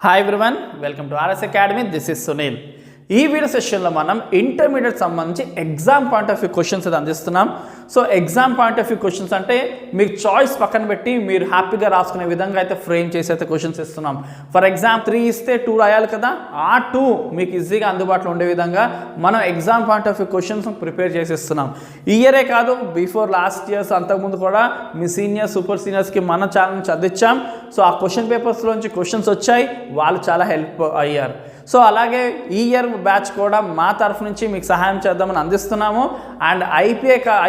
Hi everyone, welcome to RS academy. This is Sunil. ఈ video సెషన్లో మనం ఇంటర్మీడియట్ సంబంధించి exam point of view questions అయితే అందిస్తున్నాం. So exam point of view questions అంటే మీకు చాయిస్ పక్కన పెట్టి మీరు హ్యాపీగా రాసుకునే విధంగా అయితే ఫ్రేమ్ చేసి అయితే క్వశ్చన్స్ ఇస్తున్నాం. ఫర్ ఎగ్జామ్ 3 ఇస్తే 2 రాయాలి కదా, ఆ 2 మీకు ఈజీగా అందుబాటులో ఉండే విధంగా మనం exam point of view questions prepare చేసి ఇస్తున్నాం. ఈ ఇయరే కాదు, బిఫోర్ లాస్ట్ ఇయర్స్ అంతకుముందు కూడా మీ సీనియర్ సూపర్ సీనియర్స్కి మన ఛానల్ నుంచి అందించాం. సో ఆ క్వశ్చన్ పేపర్స్లోంచి క్వశ్చన్స్ వచ్చాయి, వాళ్ళు చాలా హెల్ప్ అయ్యారు. సో అలాగే ఈ ఇయర్ బ్యాచ్ కూడా మా తరఫు నుంచి మీకు సహాయం చేద్దామని అందిస్తున్నాము. అండ్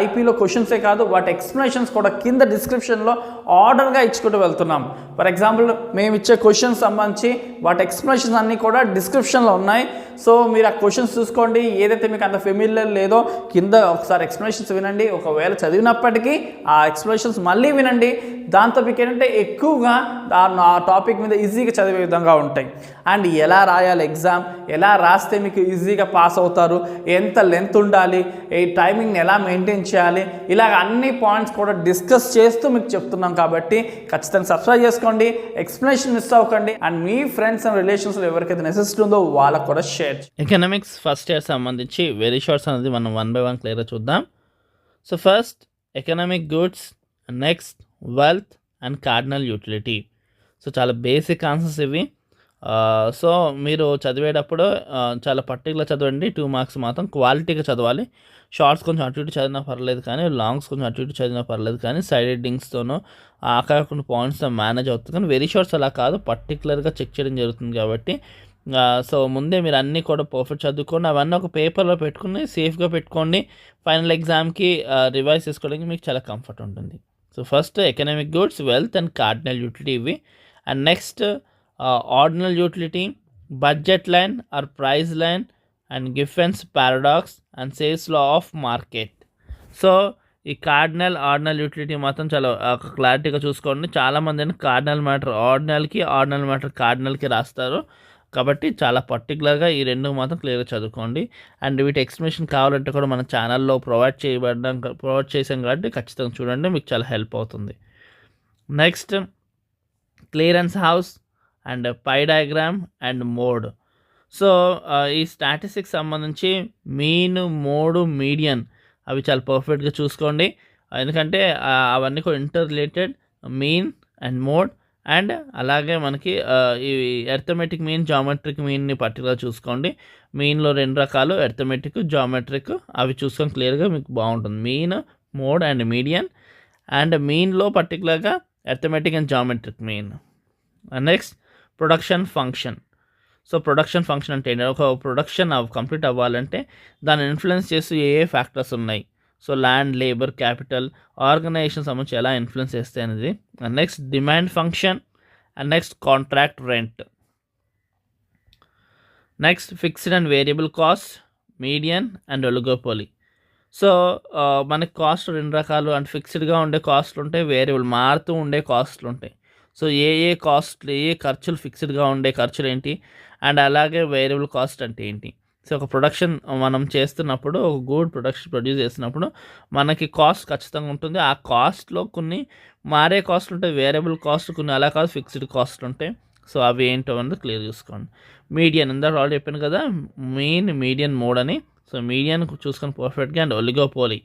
ఐపీలో క్వశ్చన్సే కాదు, వాటి ఎక్స్ప్లెనేషన్స్ కూడా కింద డిస్క్రిప్షన్లో ఆర్డర్గా ఇచ్చుకుంటూ వెళ్తున్నాం. ఫర్ ఎగ్జాంపుల్ మేము ఇచ్చే క్వశ్చన్స్ సంబంధించి వాటి ఎక్స్ప్లెనేషన్స్ అన్నీ కూడా డిస్క్రిప్షన్లో ఉన్నాయి. సో మీరు ఆ క్వశ్చన్స్ చూసుకోండి, ఏదైతే మీకు అంత ఫెమిలియర్ లేదో కింద ఒకసారి ఎక్స్ప్లెనేషన్స్ వినండి. ఒకవేళ చదివినప్పటికీ ఆ ఎక్స్ప్లెనేషన్స్ మళ్ళీ వినండి. దాంతో మీకు ఏంటంటే ఎక్కువగా ఆ టాపిక్ మీద ఈజీగా చదివే విధంగా ఉంటాయి. అండ్ ఎలా రాయాలి ఎగ్జామ్, ఎలా రాస్తే మీకు ఈజీగా పాస్ అవుతారు, ఎంత లెంత్ ఉండాలి, ఈ టైమింగ్ని ఎలా మెయింటైన్ చేయాలి, ఇలాగ అన్ని పాయింట్స్ కూడా డిస్కస్ చేస్తూ మీకు చెప్తున్నాం. కాబట్టి ఖచ్చితంగా సబ్స్క్రైబ్ చేసుకోండి, ఎక్స్ప్లెనేషన్ మిస్ అవ్వకండి. అండ్ మీ ఫ్రెండ్స్ అండ్ రిలేషన్స్లో ఎవరికైతే నెసెసిటీ ఉందో వాళ్ళకు కూడా షేర్. ఎకనామిక్స్ ఫస్ట్ ఇయర్ సంబంధించి వెరీ షార్ట్స్ అనేది మనం 1 by 1 క్లియర్గా చూద్దాం. So first economic goods, next wealth and cardinal utility. So చాలా బేసిక్ ఆన్సర్స్ ఇవి. సో మీరు చదివేటప్పుడు చాలా పర్టికులర్ చదవండి. 2 మార్క్స్ మాత్రం క్వాలిటీగా చదవాలి. షార్ట్స్ కొంచెం అటు ఇటు చదివినా పర్లేదు, కానీ లాంగ్స్ కొంచెం అటు ఇటు చదివినా పర్లేదు, కానీ సైడ్ హెడ్డింగ్స్తోనూ ఆకాకుండా పాయింట్స్తో మేనేజ్ అవుతుంది. కానీ వెరీ షార్ట్స్ అలా కాదు, పర్టికులర్గా చెక్ చేయడం జరుగుతుంది. కాబట్టి సో ముందే మీరు అన్నీ కూడా పర్ఫెక్ట్ చదువుకోండి. అవన్నీ ఒక పేపర్లో పెట్టుకుని సేఫ్గా పెట్టుకోండి. ఫైనల్ ఎగ్జామ్కి రివైజ్ చేసుకోవడానికి మీకు చాలా కంఫర్ట్ ఉంటుంది. So first economic goods, wealth and cardinal utility ఇవి. And next ordinal utility, budget line or price line and Giffen's paradox and సేల్స్ లా ఆఫ్ మార్కెట్. సో ఈ ఆర్డినల్ యూటిలిటీ మాత్రం చాలా క్లారిటీగా చూసుకోండి. చాలామంది కార్డినల్ మ్యాటర్ ఆర్డినల్కి, ఆర్డినల్ మ్యాటర్ కార్డినల్కి రాస్తారు. కాబట్టి చాలా పర్టికులర్గా ఈ రెండు మాత్రం క్లియర్గా చదువుకోండి. అండ్ వీటి ఎక్స్ప్లెనేషన్ కావాలంటే కూడా మన ఛానల్లో ప్రొవైడ్ చేసాం కాబట్టి ఖచ్చితంగా చూడండి, మీకు చాలా హెల్ప్ అవుతుంది. Next clearance house and pie diagram and mode. So ఈ స్టాటిస్టిక్స్ సంబంధించి మీన్, మోడ్, మీడియన్ అవి చాలా పర్ఫెక్ట్గా చూసుకోండి. ఎందుకంటే అవన్నీ కూడా inter related. Mean and mode and అలాగే మనకి ఈ అర్థమెటిక్ మీన్, జామెట్రిక్ మీన్ని పర్టికులర్ చూసుకోండి. మీన్లో 2 రకాలు, అర్థమెటిక్, జామెట్రిక్. అవి చూసుకొని క్లియర్గా మీకు బాగుంటుంది. Mean, mode and median. And మీన్లో పర్టికులర్గా arithmetic and geometric mean. Next production function. So production function అంటే ఏంటి? ఒక ప్రొడక్షన్ కంప్లీట్ అవ్వాలంటే దాన్ని ఇన్ఫ్లుయెన్స్ చేస్తూ ఏ ఫ్యాక్టర్స్ ఉన్నాయి. So land, labour, capital, organisation సంబంధించి ఎలా ఇన్ఫ్లుయెన్స్ చేస్తాయి అనేది. And next demand function. And next contract rent. Next fixed and variable cost, median and oligopoly. So మనకి కాస్ట్ 2 రకాలు. అంటే ఫిక్స్డ్గా ఉండే కాస్ట్లు ఉంటాయి, వేరియబుల్ మారుతూ ఉండే కాస్ట్లు ఉంటాయి. సో ఏ ఖర్చులు ఫిక్స్డ్గా ఉండే ఖర్చులు ఏంటి, అండ్ అలాగే వేరియబుల్ కాస్ట్ అంటే ఏంటి. సో ఒక ప్రొడక్షన్ మనం చేస్తున్నప్పుడు, ఒక గుడ్ ప్రొడ్యూస్ చేస్తున్నప్పుడు మనకి కాస్ట్ ఖచ్చితంగా ఉంటుంది. ఆ కాస్ట్లో కొన్ని మారే కాస్ట్లు ఉంటాయి, వేరియబుల్ కాస్ట్ కొన్ని, అలా కాదు ఫిక్స్డ్ కాస్ట్లు ఉంటాయి. సో అవి ఏంటో అనేది క్లియర్ చూసుకోండి. మీడియన్ ఇందాక ఆల్రెడీ చెప్పాను కదా, మెయిన్ మీడియన్ మోడ్ అని. సో మీడియన్ చూసుకొని పర్ఫెక్ట్గా. And oligopoly.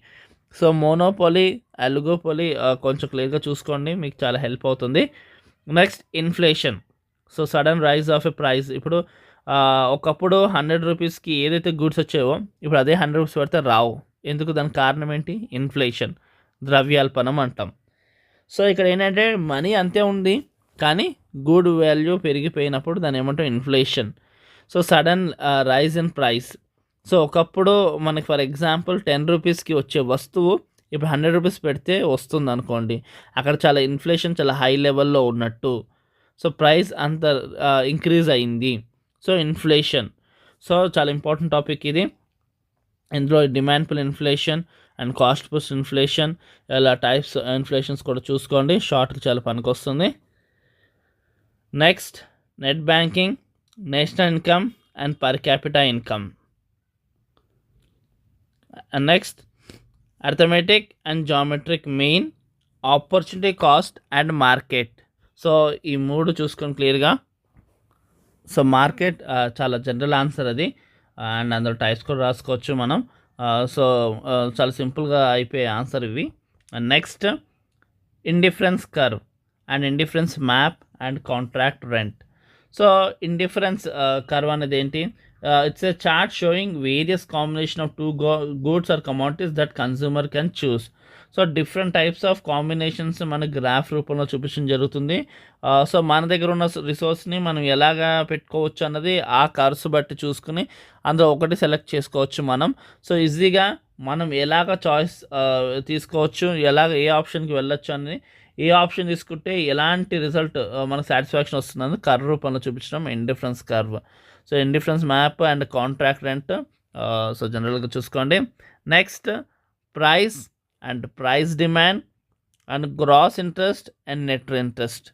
So monopoly, oligopoly కొంచెం క్లియర్గా చూసుకోండి, మీకు చాలా హెల్ప్ అవుతుంది. Next inflation. So sudden rise of a price. ఇప్పుడు ఒకప్పుడు 100 రూపీస్కి ఏదైతే గూడ్స్ వచ్చాయో ఇప్పుడు అదే 100 రూపీస్ పడితే రావు. ఎందుకు? దానికి కారణం ఏంటి? ఇన్ఫ్లేషన్, ద్రవ్యాల్పనం అంటాం. సో ఇక్కడ ఏంటంటే మనీ అంతే ఉంది, కానీ గుడ్ వాల్యూ పెరిగిపోయినప్పుడు దాన్ని ఏమంటాం? Inflation. So sudden rise in price. So ఒకప్పుడు మనకి ఫర్ ఎగ్జాంపుల్ 10 రూపీస్కి వచ్చే వస్తువు ఇప్పుడు 100 రూపీస్ పెడితే వస్తుంది అనుకోండి, అక్కడ చాలా ఇన్ఫ్లేషన్ చాలా హై లెవెల్లో ఉన్నట్టు. సో ప్రైస్ అంత ఇంక్రీజ్ అయింది. So inflation. సో చాలా ఇంపార్టెంట్ టాపిక్ ఇది. ఇందులో demand pull inflation and cost push inflation, ఇలా టైప్స్ ఇన్ఫ్లేషన్స్ కూడా చూసుకోండి, షార్ట్కి చాలా పనికొస్తుంది. Next net banking, national income and per capita income. And next arithmetic and geometric mean, opportunity cost and market. So ఈ 3 చూసుకొని క్లియర్గా. సో మార్కెట్ చాలా జనరల్ ఆన్సర్ అది, అండ్ అందులో టైప్స్ కూడా రాసుకోవచ్చు మనం. సో చాలా సింపుల్గా అయిపోయే ఆన్సర్ ఇవి. And next indifference curve and indifference map and contract rent. So indifference curve అనేది ఏంటి? It's a chart showing various combination of two goods or commodities that consumer can choose. So different types of combinations మన graph రూపంలో చూపించడం జరుగుతుంది. So మన దగ్గర ఉన్న రిసోర్స్ని మనం ఎలాగా పెట్టుకోవచ్చు అన్నది ఆ కర్వ్స్ బట్టి చూసుకుని అందులో ఒకటి సెలెక్ట్ చేసుకోవచ్చు మనం. సో ఈజీగా మనం ఎలాగ చాయిస్ తీసుకోవచ్చు, ఎలాగ ఏ ఆప్షన్కి వెళ్ళొచ్చు అనేది, ఏ ఆప్షన్ తీసుకుంటే ఎలాంటి రిజల్ట్ మనకు సాటిస్ఫాక్షన్ వస్తుందని కర్వ్ రూపంలో చూపించడం indifference curve. So indifference map and contract rent so జనరల్గా చూసుకోండి. Next price and price demand and gross interest and net interest.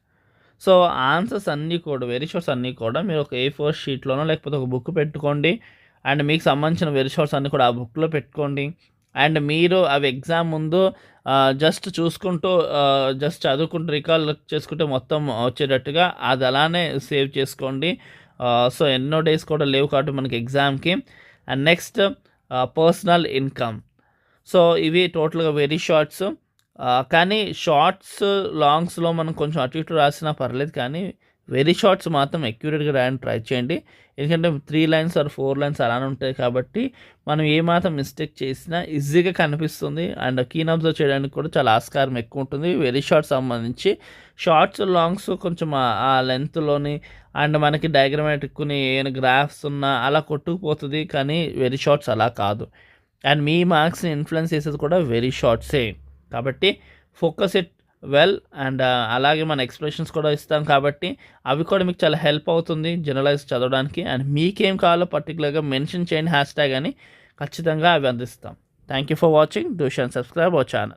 So answers అన్నీ కూడా వెరీ షార్ట్స్ అన్నీ కూడా మీరు ఒక A4 షీట్లోనో లేకపోతే ఒక బుక్ పెట్టుకోండి, అండ్ మీకు సంబంధించిన వెరీ షార్ట్స్ అన్నీ కూడా ఆ బుక్లో పెట్టుకోండి. అండ్ మీరు అవి ఎగ్జామ్ ముందు జస్ట్ చూసుకుంటూ జస్ట్ చదువుకుంటూ రికాల్ చేసుకుంటే మొత్తం వచ్చేటట్టుగా అది అలానే సేవ్ చేసుకోండి. సో ఎన్నో డేస్ కూడా లేవు కాబట్టి మనకి ఎగ్జామ్కి. And next personal income. So ఇవి టోటల్గా వెరీ షార్ట్స్, కానీ షార్ట్స్ లాంగ్స్లో మనం కొంచెం అటు ఇటు రాసినా పర్లేదు, కానీ వెరీ షార్ట్స్ మాత్రం అక్యురేట్గా రాయడానికి ట్రై చేయండి. ఎందుకంటే 3 లైన్స్ ఆర్ 4 లైన్స్ అలానే ఉంటాయి కాబట్టి మనం ఏమాత్రం మిస్టేక్ చేసినా ఈజీగా కనిపిస్తుంది, అండ్ కీన్ అబ్జర్వ్ చేయడానికి కూడా చాలా ఆస్కారం ఎక్కువ ఉంటుంది వెరీ షార్ట్స్ సంబంధించి. షార్ట్స్ లాంగ్స్ కొంచెం ఆ లెంత్లోని అండ్ మనకి డయాగ్రమాటిక్ని ఏమైనా గ్రాఫ్స్ ఉన్నా అలా కొట్టుకుపోతుంది, కానీ వెరీ షార్ట్స్ అలా కాదు. అండ్ మీ మార్క్స్ని ఇన్ఫ్లుయెన్స్ చేసేది కూడా వెరీ షార్ట్సే కాబట్టి ఫోకస్ ఇట్ వెల్. అండ్ అలాగే మన ఎక్స్ప్రెషన్స్ కూడా ఇస్తాం కాబట్టి అవి కూడా మీకు చాలా హెల్ప్ అవుతుంది జనరలైజ్ చదవడానికి. అండ్ మీకేం కావాలో పర్టికులర్గా మెన్షన్ చేయండి హ్యాష్ ట్యాగ్ అని, ఖచ్చితంగా అవి అందిస్తాం. Thank you for watching. Do share and subscribe our channel.